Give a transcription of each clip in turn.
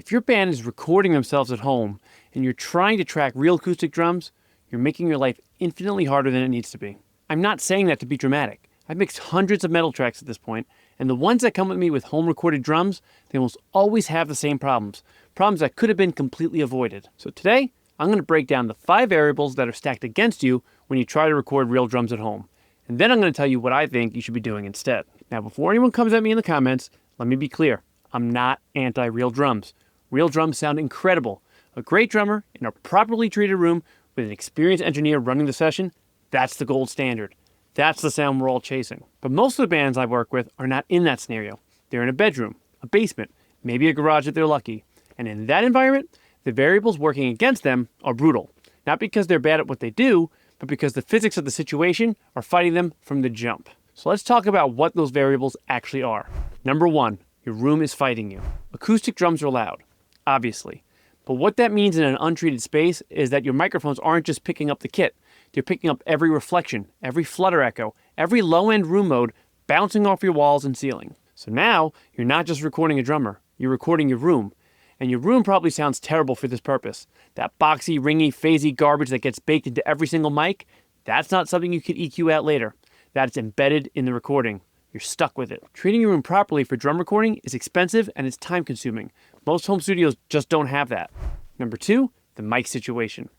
If your band is recording themselves at home and you're trying to track real acoustic drums, you're making your life infinitely harder than it needs to be. I'm not saying that to be dramatic. I've mixed hundreds of metal tracks at this point, and the ones that come with me with home recorded drums, they almost always have the same problems that could have been completely avoided. So today, I'm going to break down the 5 variables that are stacked against you when you try to record real drums at home. And then I'm going to tell you what I think you should be doing instead. Now, before anyone comes at me in the comments, let me be clear. I'm not anti-real drums. Real drums sound incredible. A great drummer in a properly treated room with an experienced engineer running the session, that's the gold standard. That's the sound we're all chasing. But most of the bands I work with are not in that scenario. They're in a bedroom, a basement, maybe a garage if they're lucky. And in that environment, the variables working against them are brutal. Not because they're bad at what they do, but because the physics of the situation are fighting them from the jump. So let's talk about what those variables actually are. Number 1, your room is fighting you. Acoustic drums are loud, obviously. But what that means in an untreated space is that your microphones aren't just picking up the kit. They're picking up every reflection, every flutter echo, every low-end room mode bouncing off your walls and ceiling. So now, you're not just recording a drummer, you're recording your room. And your room probably sounds terrible for this purpose. That boxy, ringy, phasey garbage that gets baked into every single mic, that's not something you can EQ out later. That's embedded in the recording. You're stuck with it. Treating your room properly for drum recording is expensive and it's time consuming. Most home studios just don't have that. Number 2, the mic situation.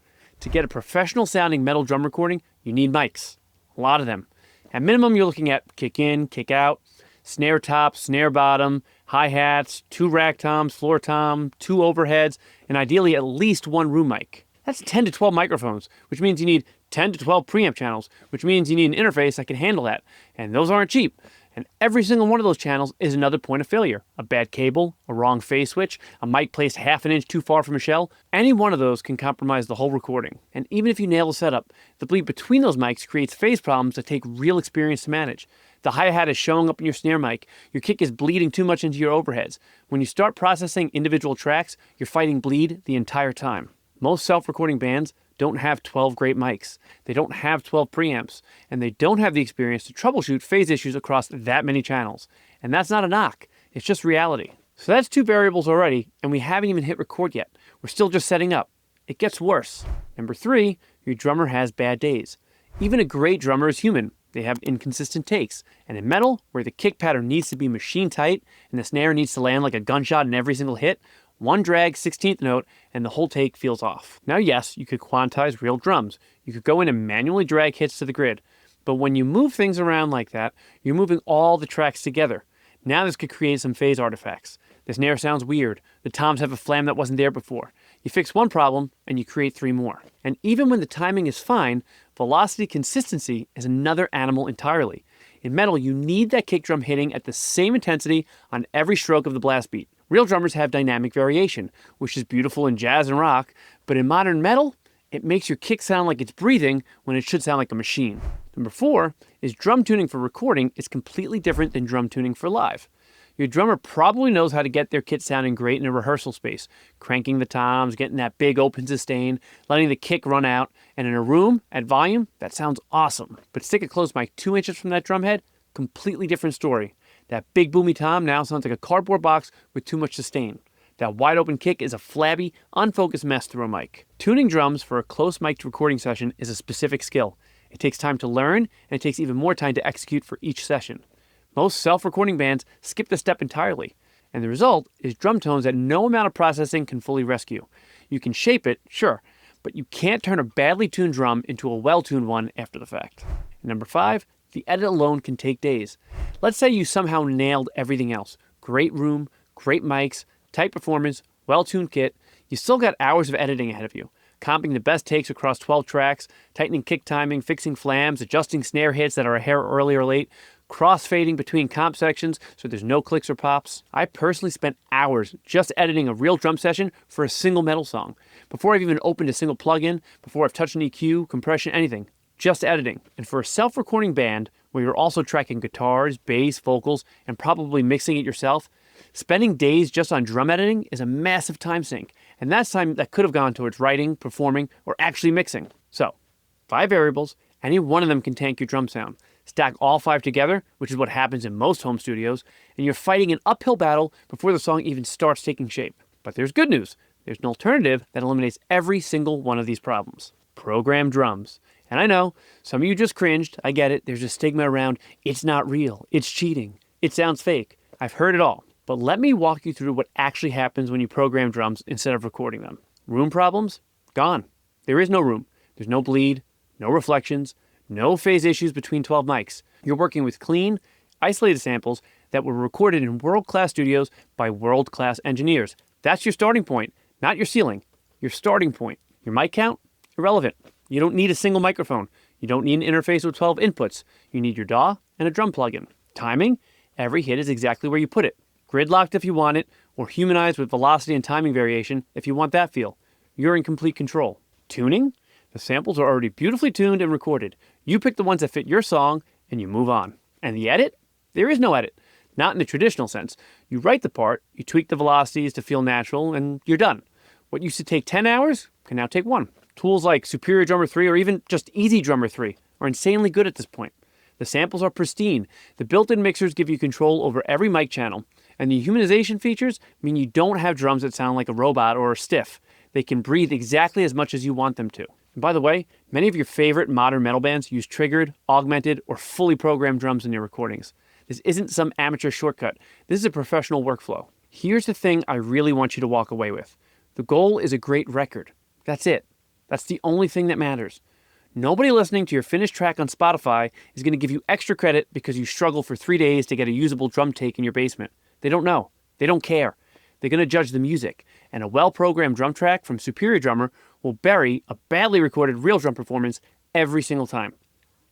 To get a professional sounding metal drum recording, you need mics. A lot of them. At minimum, you're looking at kick in, kick out, snare top, snare bottom, hi-hats, 2 rack toms, floor tom, 2 overheads, and ideally at least 1 room mic. That's 10 to 12 microphones, which means you need 10 to 12 preamp channels, which means you need an interface that can handle that. And those aren't cheap. And every single one of those channels is another point of failure. A bad cable, a wrong phase switch, a mic placed half an inch too far from a shell. Any one of those can compromise the whole recording. And even if you nail the setup, the bleed between those mics creates phase problems that take real experience to manage. The hi-hat is showing up in your snare mic. Your kick is bleeding too much into your overheads. When you start processing individual tracks, you're fighting bleed the entire time. Most self-recording bands don't have 12 great mics. They don't have 12 preamps, and they don't have the experience to troubleshoot phase issues across that many channels. And that's not a knock. It's just reality. So that's 2 variables already, and we haven't even hit record yet. We're still just setting up. It gets worse. Number 3, your drummer has bad days. Even a great drummer is human. They have inconsistent takes. And in metal, where the kick pattern needs to be machine tight and the snare needs to land like a gunshot in every single hit, 1 drag, 16th note, and the whole take feels off. Now yes, you could quantize real drums. You could go in and manually drag hits to the grid. But when you move things around like that, you're moving all the tracks together. Now this could create some phase artifacts. The snare sounds weird. The toms have a flam that wasn't there before. You fix one problem, and you create 3 more. And even when the timing is fine, velocity consistency is another animal entirely. In metal, you need that kick drum hitting at the same intensity on every stroke of the blast beat. Real drummers have dynamic variation, which is beautiful in jazz and rock, but in modern metal, it makes your kick sound like it's breathing when it should sound like a machine. Number 4 is drum tuning for recording is completely different than drum tuning for live. Your drummer probably knows how to get their kit sounding great in a rehearsal space, cranking the toms, getting that big open sustain, letting the kick run out, and in a room, at volume, that sounds awesome. But stick a close mic 2 inches from that drum head, completely different story. That big boomy tom now sounds like a cardboard box with too much sustain. That wide open kick is a flabby, unfocused mess through a mic. Tuning drums for a close mic'd recording session is a specific skill. It takes time to learn, and it takes even more time to execute for each session. Most self-recording bands skip this step entirely, and the result is drum tones that no amount of processing can fully rescue. You can shape it, sure, but you can't turn a badly tuned drum into a well-tuned one after the fact. And number 5, the edit alone can take days. Let's say you somehow nailed everything else. Great room, great mics, tight performance, well-tuned kit. You still got hours of editing ahead of you. Comping the best takes across 12 tracks, tightening kick timing, fixing flams, adjusting snare hits that are a hair early or late, cross-fading between comp sections so there's no clicks or pops. I personally spent hours just editing a real drum session for a single metal song. Before I've even opened a single plugin, before I've touched an EQ, compression, anything. Just editing. And for a self-recording band, where you're also tracking guitars, bass, vocals, and probably mixing it yourself, spending days just on drum editing is a massive time sink. And that's time that could have gone towards writing, performing, or actually mixing. So, 5 variables, any one of them can tank your drum sound. Stack all 5 together, which is what happens in most home studios, and you're fighting an uphill battle before the song even starts taking shape. But there's good news. There's an alternative that eliminates every single one of these problems. Programmed drums. And I know, some of you just cringed. I get it. There's a stigma around, it's not real. It's cheating. It sounds fake. I've heard it all. But let me walk you through what actually happens when you program drums instead of recording them. Room problems? Gone. There is no room. There's no bleed, no reflections, no phase issues between 12 mics. You're working with clean, isolated samples that were recorded in world-class studios by world-class engineers. That's your starting point, not your ceiling. Your starting point. Your mic count? Irrelevant. You don't need a single microphone. You don't need an interface with 12 inputs. You need your DAW and a drum plugin. Timing? Every hit is exactly where you put it. Gridlocked if you want it, or humanized with velocity and timing variation if you want that feel. You're in complete control. Tuning? The samples are already beautifully tuned and recorded. You pick the ones that fit your song, and you move on. And the edit? There is no edit. Not in the traditional sense. You write the part, you tweak the velocities to feel natural, and you're done. What used to take 10 hours can now take 1. Tools like Superior Drummer 3 or even just ezdrummer 3 are insanely good at this point. The samples are pristine. The built-in mixers give you control over every mic channel. And the humanization features mean you don't have drums that sound like a robot or stiff. They can breathe exactly as much as you want them to. And by the way, many of your favorite modern metal bands use triggered, augmented, or fully programmed drums in their recordings. This isn't some amateur shortcut. This is a professional workflow. Here's the thing I really want you to walk away with. The goal is a great record. That's it. That's the only thing that matters. Nobody listening to your finished track on Spotify is going to give you extra credit because you struggled for 3 days to get a usable drum take in your basement. They don't know. They don't care. They're going to judge the music. And a well-programmed drum track from Superior Drummer will bury a badly recorded real drum performance every single time.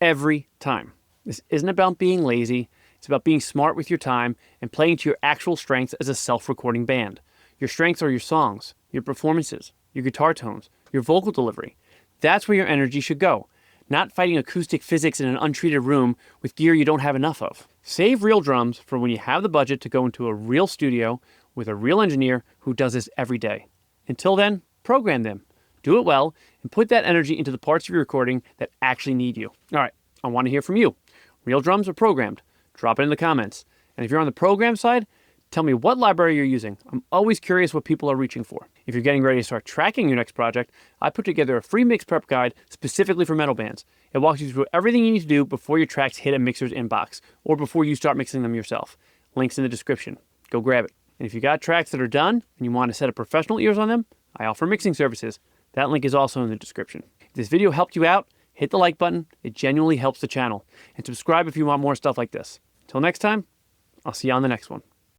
Every time. This isn't about being lazy. It's about being smart with your time and playing to your actual strengths as a self-recording band. Your strengths are your songs, your performances, your guitar tones, your vocal delivery. That's where your energy should go. Not fighting acoustic physics in an untreated room with gear you don't have enough of. Save real drums for when you have the budget to go into a real studio with a real engineer who does this every day. Until then, program them. Do it well, and put that energy into the parts of your recording that actually need you. All right, I want to hear from you. Real drums or programmed? Drop it in the comments. And if you're on the program side, tell me what library you're using. I'm always curious what people are reaching for. If you're getting ready to start tracking your next project, I put together a free mix prep guide specifically for metal bands. It walks you through everything you need to do before your tracks hit a mixer's inbox, or before you start mixing them yourself. Links in the description. Go grab it. And if you got tracks that are done and you want to set up professional ears on them, I offer mixing services. That link is also in the description. If this video helped you out, hit the like button. It genuinely helps the channel. And subscribe if you want more stuff like this. Till next time, I'll see you on the next one.